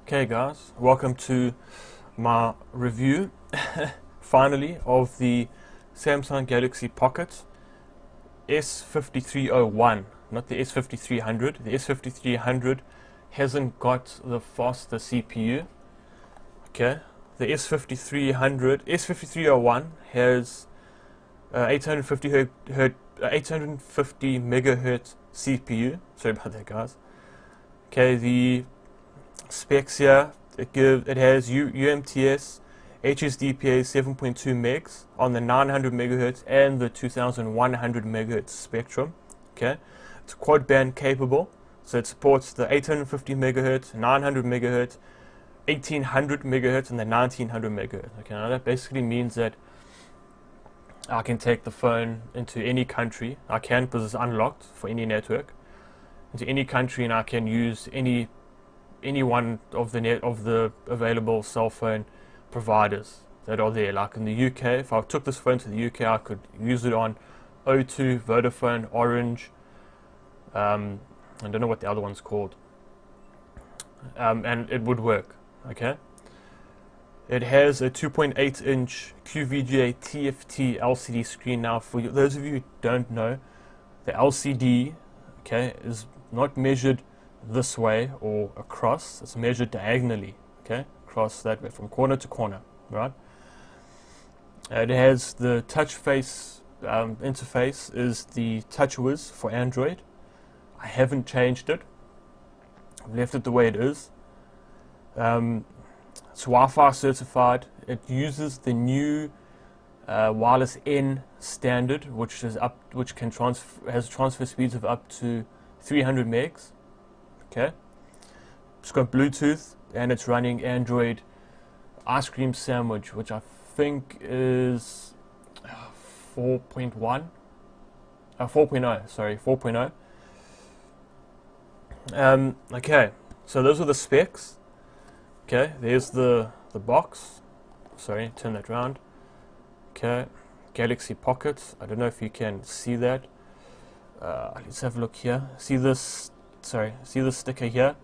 Okay guys, welcome to my review finally of the Samsung Galaxy Pocket S5301, not the S5300. The S5300 hasn't got the faster CPU. Okay, the S5301 has 850 megahertz CPU. Sorry about that, guys. Okay, the specs here, it has UMTS HSDPA 7.2 megs on the 900 megahertz and the 2100 megahertz spectrum. Okay, it's quad band capable, so it supports the 850 megahertz, 900 megahertz, 1800 megahertz, and the 1900 megahertz. Okay, now that basically means that I can take the phone into any country. I can, because it's unlocked for any network, into any country, and I can use any one of the available cell phone providers that are there. Like in the UK, if I took this phone to the UK, I could use it on O2, Vodafone, Orange. I don't know what the other one's called, and it would work. Okay. It has a 2.8-inch QVGA TFT LCD screen. Now, for those of you who don't know, the LCD, okay, is not measured this way or across. It's measured diagonally, okay, across that way from corner to corner, right? It has the touch face interface is the TouchWiz for Android. I haven't changed it. I've left it the way it is. It's Wi-Fi certified. It uses the new wireless N standard, which has transfer speeds of up to 300 megs. Okay, it's got Bluetooth, and it's running Android Ice Cream Sandwich, which I think is 4.1, 4.0. Sorry, 4.0. Okay, so those are the specs. Okay, there's the box. Sorry, turn that round. Okay, Galaxy Pocket. I don't know if you can see that. Let's have a look here. See this? Sorry, see the sticker here?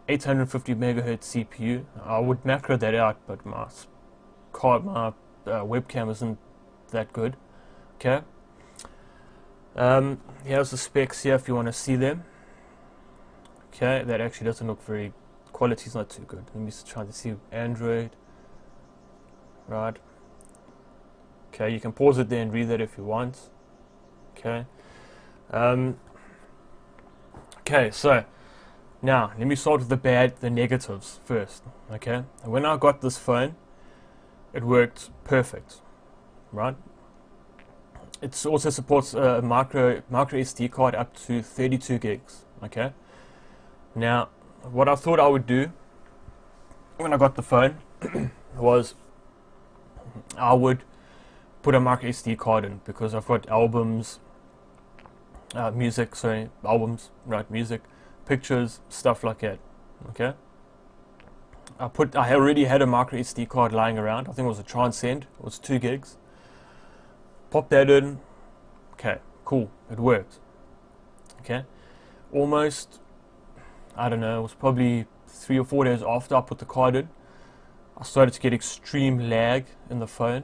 850 megahertz CPU. I would macro that out, but my webcam isn't that good. Okay. Here's the specs here if you want to see them. Okay, that actually doesn't look very. Quality's not too good. Let me just try to see Android. Right. Okay, you can pause it there and read that if you want. Okay. Okay, so now let me start with the negatives first. Okay, when I got this phone, it worked perfect, right? It also supports a micro SD card up to 32 gigs. Okay, now what I thought I would do when I got the phone was I would put a micro SD card in, because I've got albums. Music, pictures, stuff like that. Okay. I already had a micro SD card lying around. I think it was a Transcend. It was 2 gigs. Pop that in. Okay, cool. It worked. Okay. Almost, I don't know, it was probably 3 or 4 days after I put the card in, I started to get extreme lag in the phone.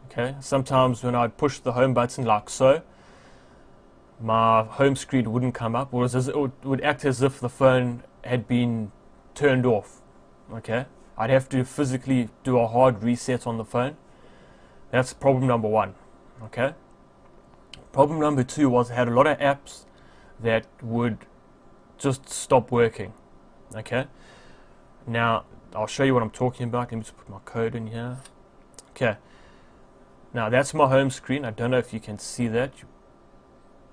Okay. Sometimes when I'd push the home button like so, my home screen wouldn't come up, or it would act as if the phone had been turned off. Okay, I'd have to physically do a hard reset on the phone. That's problem number 1. Okay, problem number 2 was I had a lot of apps that would just stop working. Okay, now I'll show you what I'm talking about. Let me just put my code in here. Okay, now that's my home screen. I don't know if you can see that.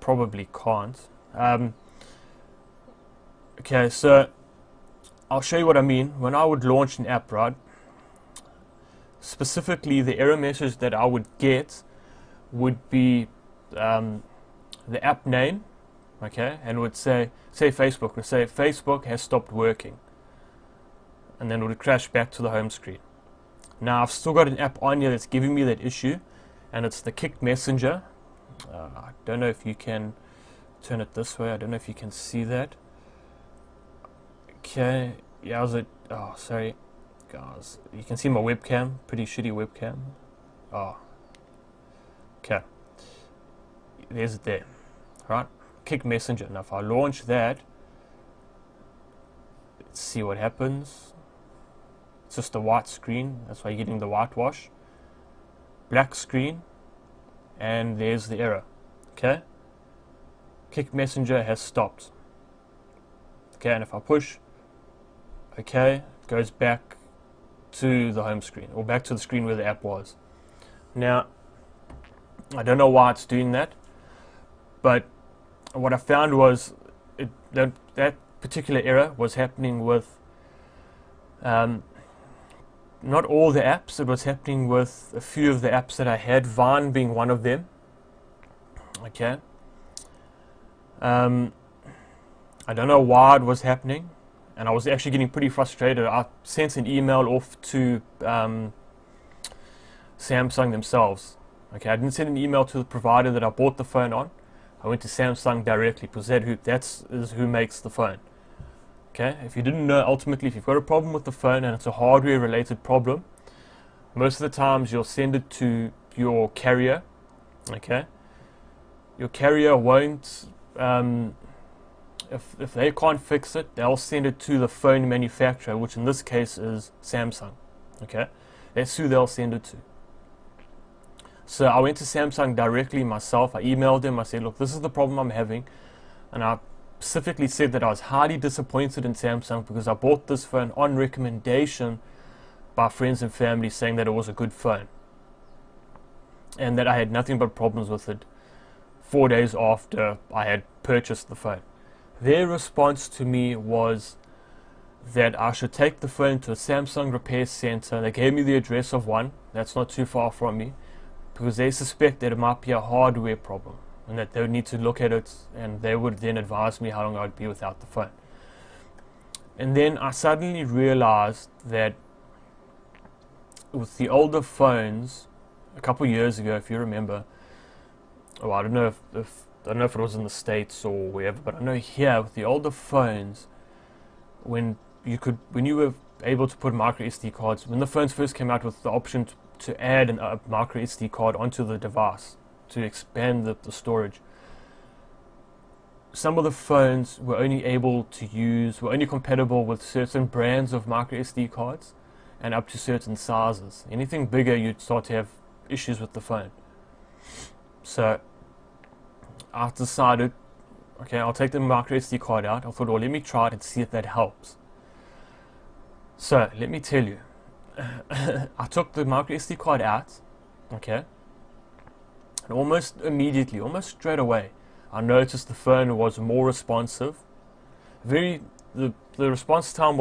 Probably can't. Okay, so I'll show you what I mean. When I would launch an app, right, specifically the error message that I would get would be the app name, okay, and it would say Facebook, would say Facebook has stopped working, and then it would crash back to the home screen. Now I've still got an app on here that's giving me that issue, and it's the Kick Messenger. I don't know if you can turn it this way. I don't know if you can see that. Okay, yeah, oh, sorry, guys. You can see my webcam, pretty shitty webcam. Oh, okay. There's it there, right? Kick Messenger. Now, if I launch that, let's see what happens. It's just a white screen. That's why you're getting the whitewash. Black screen, and there's the error. Okay. Kick Messenger has stopped. Okay, and if I push, okay, it goes back to the home screen, or back to the screen where the app was. Now, I don't know why it's doing that, but what I found was that particular error was happening with not all the apps. It was happening with a few of the apps that I had, Vine being one of them. Okay. I don't know why it was happening, and I was actually getting pretty frustrated. I sent an email off to Samsung themselves. Okay, I didn't send an email to the provider that I bought the phone on. I went to Samsung directly because that's who makes the phone. Okay, if you didn't know, ultimately, if you've got a problem with the phone and it's a hardware-related problem, most of the times you'll send it to your carrier. Okay, your carrier won't. If they can't fix it, they'll send it to the phone manufacturer, which in this case is Samsung. Okay, that's who they'll send it to. So I went to Samsung directly myself. I emailed them. I said, look, this is the problem I'm having. And I specifically said that I was highly disappointed in Samsung because I bought this phone on recommendation by friends and family saying that it was a good phone. And that I had nothing but problems with it 4 days after I had purchased the phone. Their response to me was that I should take the phone to a Samsung repair center. They gave me the address of one. That's not too far from me, because they suspect that it might be a hardware problem and that they would need to look at it, and they would then advise me how long I would be without the phone. And then I suddenly realized that with the older phones, a couple years ago, if you remember, oh, I don't know if it was in the States or wherever, but I know here with the older phones, when you were able to put micro SD cards, when the phones first came out with the option to add a micro SD card onto the device to expand the storage, some of the phones were only compatible with certain brands of micro SD cards and up to certain sizes. Anything bigger, you'd start to have issues with the phone. So I decided, okay, I'll take the micro SD card out. I thought, well, let me try it and see if that helps. So let me tell you, I took the micro SD card out, okay, and almost immediately, almost straight away, I noticed the phone was more responsive. The response time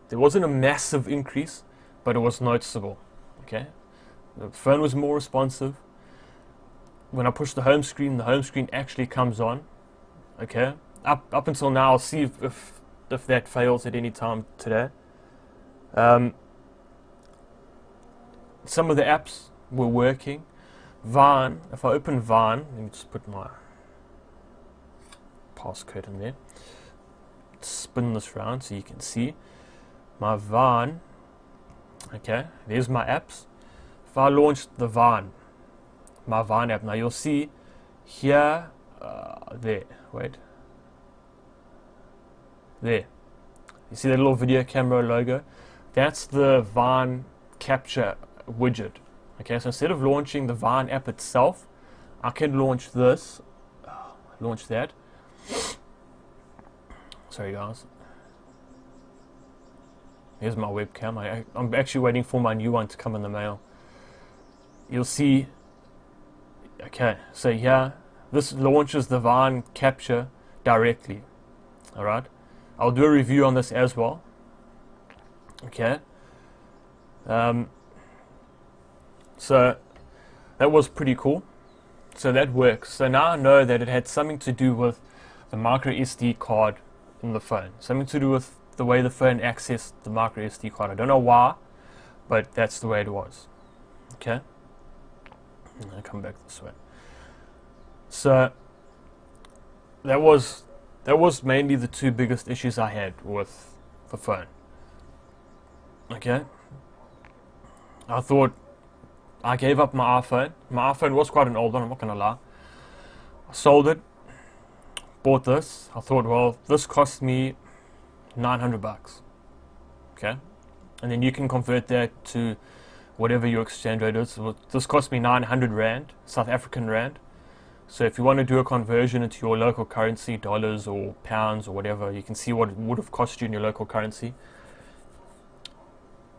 there wasn't a massive increase, but it was noticeable. Okay, the phone was more responsive. When I push the home screen actually comes on. Okay, up until now, I'll see if that fails at any time today. Some of the apps were working. Vine, if I open Vine, let me just put my passcode in there. Spin this round so you can see my Vine. Okay, there's my apps. If I launched the my Vine app, now you'll see here, there, you see that little video camera logo? That's the Vine capture widget. Okay, so instead of launching the Vine app itself, I can launch this, launch that. Sorry guys. Here's my webcam. I'm actually waiting for my new one to come in the mail. You'll see, okay, so here, this launches the Vine capture directly. Alright, I'll do a review on this as well. Okay, so that was pretty cool. So that works. So now I know that it had something to do with the micro SD card in the phone, something to do with the way the phone accessed the micro SD card. I don't know why, but that's the way it was. Okay, I'll come back this way. So that was mainly the two biggest issues I had with the phone. Okay, I thought I gave up my iPhone. My iPhone was quite an old one, I'm not gonna lie. I sold it, bought this. I thought, well, this cost me 900 bucks. Okay, and then you can convert that to whatever your exchange rate is. This cost me 900 Rand, South African Rand. So if you want to do a conversion into your local currency, dollars or pounds or whatever, you can see what it would have cost you in your local currency.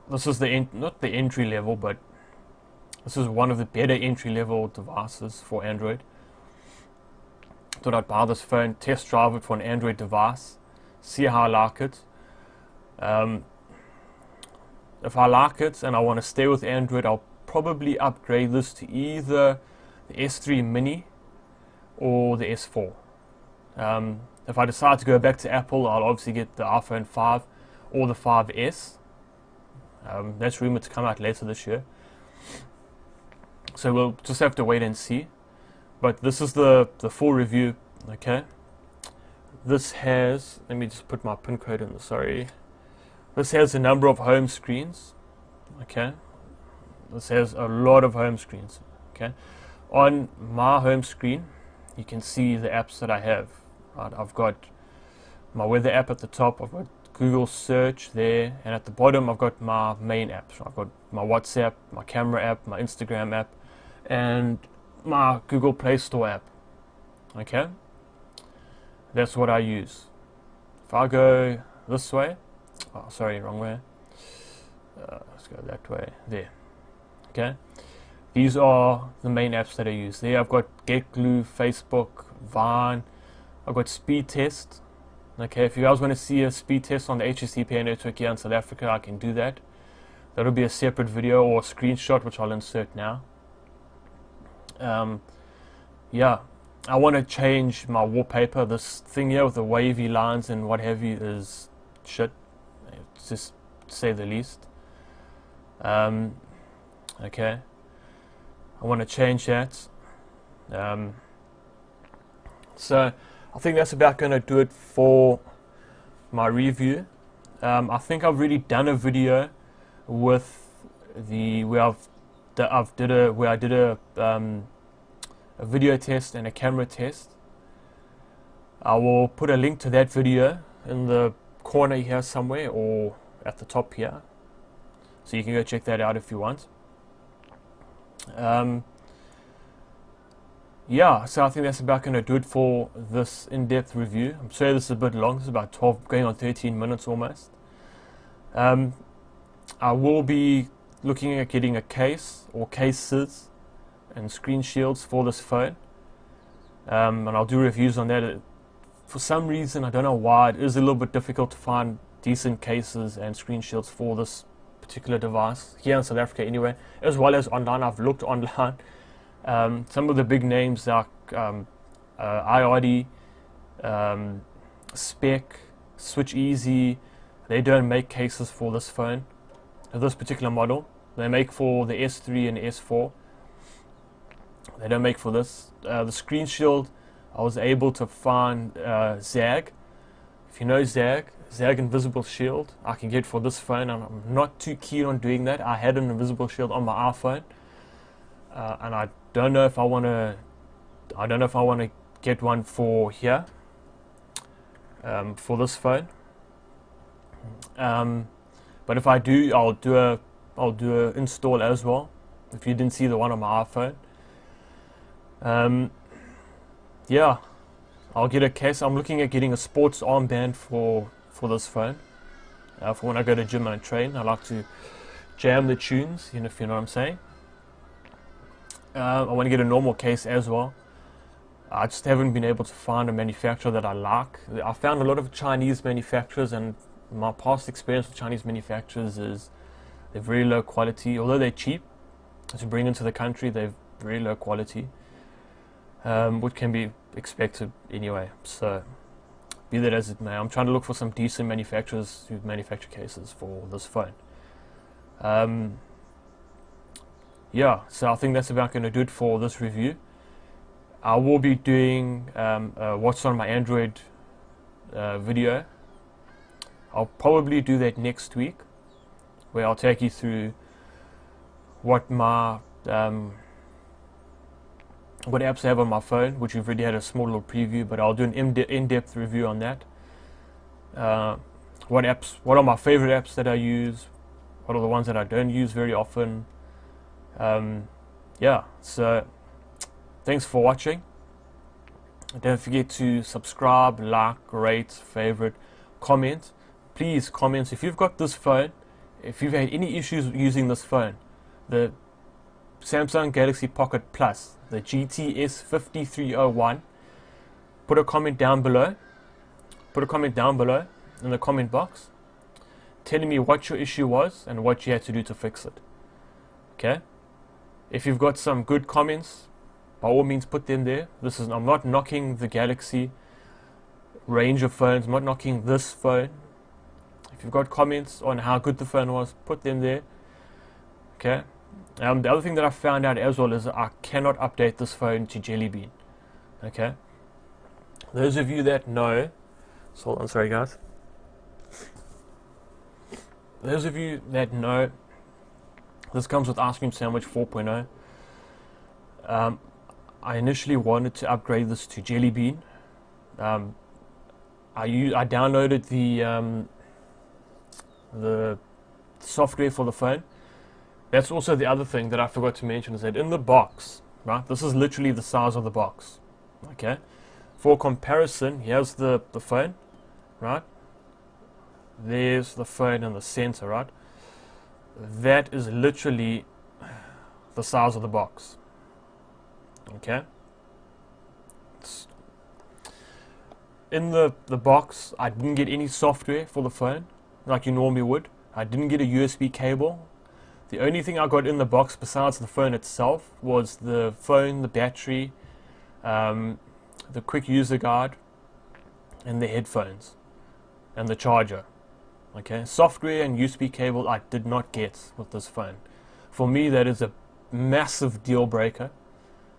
This is not the entry level, but this is one of the better entry level devices for Android. Thought I'd buy this phone, test drive it for an Android device, see how I like it. If I like it and I want to stay with Android, I'll probably upgrade this to either the S3 Mini or the S4. If I decide to go back to Apple, I'll obviously get the iPhone 5 or the 5S. That's rumored to come out later this year. So we'll just have to wait and see. But this is the full review, okay? This has, let me just put my pin code in, sorry. This has a number of home screens, okay? This has a lot of home screens, okay? On my home screen, you can see the apps that I have. Right? I've got my weather app at the top, I've got Google search there, and at the bottom I've got my main apps. I've got my WhatsApp, my camera app, my Instagram app, and my Google Play Store app. Okay, that's what I use. If I go this way, oh sorry, wrong way, let's go that way, there. Okay, these are the main apps that I use. There I've got GetGlue, Facebook, Vine, I've got Speed Test. Okay, if you guys want to see a speed test on the HSCP network here in South Africa, I can do that. That'll be a separate video or a screenshot which I'll insert now. Yeah, I want to change my wallpaper. This thing here with the wavy lines and what have you is shit, just to say the least. Okay, I want to change that. So I think that's about going to do it for my review. I think I've really done a video with where I did a video test and a camera test. I will put a link to that video in the corner here somewhere or at the top here, so you can go check that out if you want. Yeah, so I think that's about going to do it for this in-depth review. I'm sorry this is a bit long. It's about 12, going on 13 minutes almost. I will be looking at getting a case or cases and screen shields for this phone. And I'll do reviews on that. For some reason, I don't know why, it is a little bit difficult to find decent cases and screen shields for this particular device, here in South Africa anyway, as well as online. I've looked online. Some of the big names like iOD, Spec, Switch Easy, they don't make cases for this phone, this particular model. They make for the S3 and the S4. They don't make for this. The screen shield, I was able to find Zag. If you know Zag Invisible Shield, I can get for this phone, and I'm not too keen on doing that. I had an invisible shield on my iPhone. And I don't know if I want to get one for here, for this phone. But if I do, I'll do a install as well. If you didn't see the one on my iPhone, yeah, I'll get a case. I'm looking at getting a sports armband for this phone. For when I go to gym and I train, I like to jam the tunes. If you know what I'm saying. I want to get a normal case as well. I just haven't been able to find a manufacturer that I like. I found a lot of Chinese manufacturers, and my past experience with Chinese manufacturers is they're very low quality. Although they're cheap to bring into the country, they're very low quality, which can be expected anyway. So be that as it may, I'm trying to look for some decent manufacturers who manufacture cases for this phone. Yeah, so I think that's about going to do it for this review. I will be doing what's on my Android video. I'll probably do that next week, where I'll take you through what my what apps I have on my phone, which we've already had a small little preview, but I'll do an in-depth review on that. What are my favorite apps that I use? What are the ones that I don't use very often? Yeah, so thanks for watching. Don't forget to subscribe, like, rate, favorite, comment. Please comment if you've got this phone, if you've had any issues using this phone, the Samsung Galaxy Pocket Plus, the GT S5301. Put a comment down below. Put a comment down below in the comment box, telling me what your issue was and what you had to do to fix it. Okay? If you've got some good comments, by all means put them there. I'm not knocking the Galaxy range of phones, I'm not knocking this phone. If you've got comments on how good the phone was, put them there. Okay? The other thing that I found out as well is I cannot update this phone to Jelly Bean. Okay? Those of you that know, so I'm sorry guys. Those of you that know, this comes with Ice Cream Sandwich 4.0. I initially wanted to upgrade this to Jelly Bean. I downloaded the software for the phone. That's also the other thing that I forgot to mention, is that in the box, right, this is literally the size of the box. Okay, for comparison, here's the phone, right? There's the phone in the center, right? That is literally the size of the box. Okay, in the box, I didn't get any software for the phone like you normally would. I didn't get a USB cable. The only thing I got in the box besides the phone itself was the phone, the battery, the quick user guide, and the headphones, and the charger. Okay, software and USB cable I did not get with this phone. For me, that is a massive deal breaker.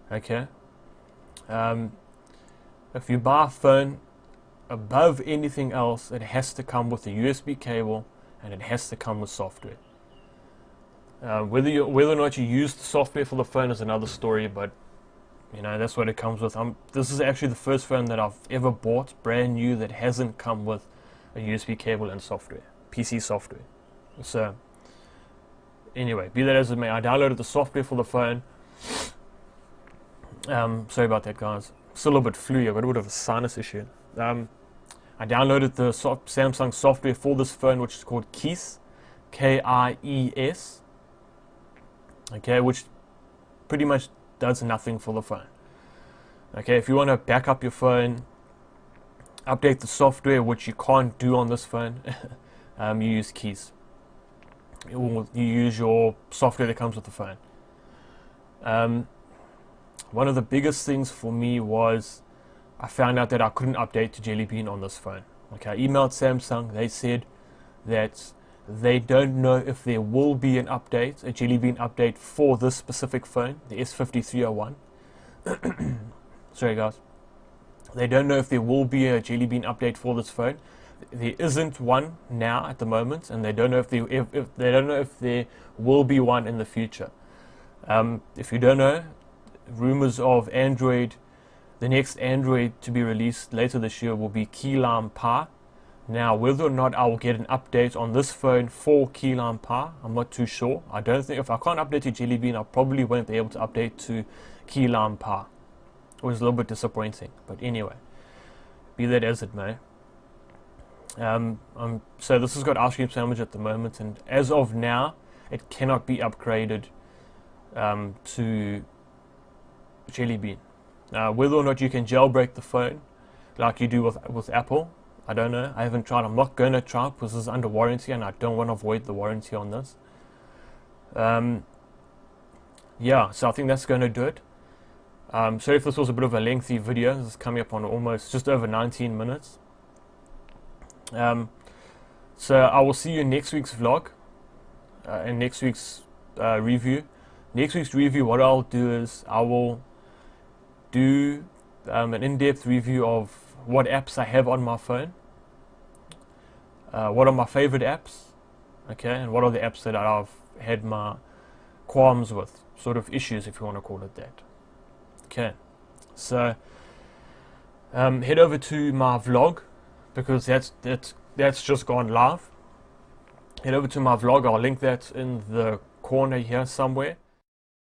Okay, if you buy a phone, above anything else, it has to come with a USB cable and it has to come with software. Whether or not you use the software for the phone is another story, but you know, that's what it comes with. This is actually the first phone that I've ever bought brand new that hasn't come with a USB cable and software, PC software. So anyway, be that as it may, I downloaded the software for the phone. Sorry about that, guys. Still a little bit flu. I've got a bit of a sinus issue. I downloaded the Samsung software for this phone, which is called Kies, Kies. Okay, which pretty much does nothing for the phone. Okay, if you want to back up your phone, update the software, which you can't do on this phone, you use Kies. You use your software that comes with the phone. One of the biggest things for me was I found out that I couldn't update to Jelly Bean on this phone. Okay, I emailed Samsung. They said that they don't know if there will be an update, a Jelly Bean update for this specific phone, the S5301. Sorry guys. They don't know if there will be a Jelly Bean update for this phone. There isn't one now at the moment, and they don't know if there will be one in the future. If you don't know, rumors of Android, the next Android to be released later this year will be Key Lime Pie. Now, whether or not I will get an update on this phone for Key Lime Pie, I'm not too sure. I don't think, if I can't update to Jelly Bean, I probably won't be able to update to Key Lime Pie. It was a little bit disappointing, but anyway, be that as it may. So this has got Ice Cream Sandwich at the moment, and as of now, it cannot be upgraded to Jelly Bean. Whether or not you can jailbreak the phone like you do with Apple, I don't know. I haven't tried. I'm not going to try because this is under warranty and I don't want to avoid the warranty on this. Yeah, so I think that's going to do it. Sorry if this was a bit of a lengthy video. This is coming up on almost just over 19 minutes. So I will see you in next week's vlog and next week's review. Next week's review, what I'll do is I will do an in-depth review of what apps I have on my phone, what are my favorite apps, okay, and what are the apps that I've had my qualms with, sort of issues if you want to call it that. Okay, so head over to my vlog, because that's just gone live. Head over to my vlog, I'll link that in the corner here somewhere.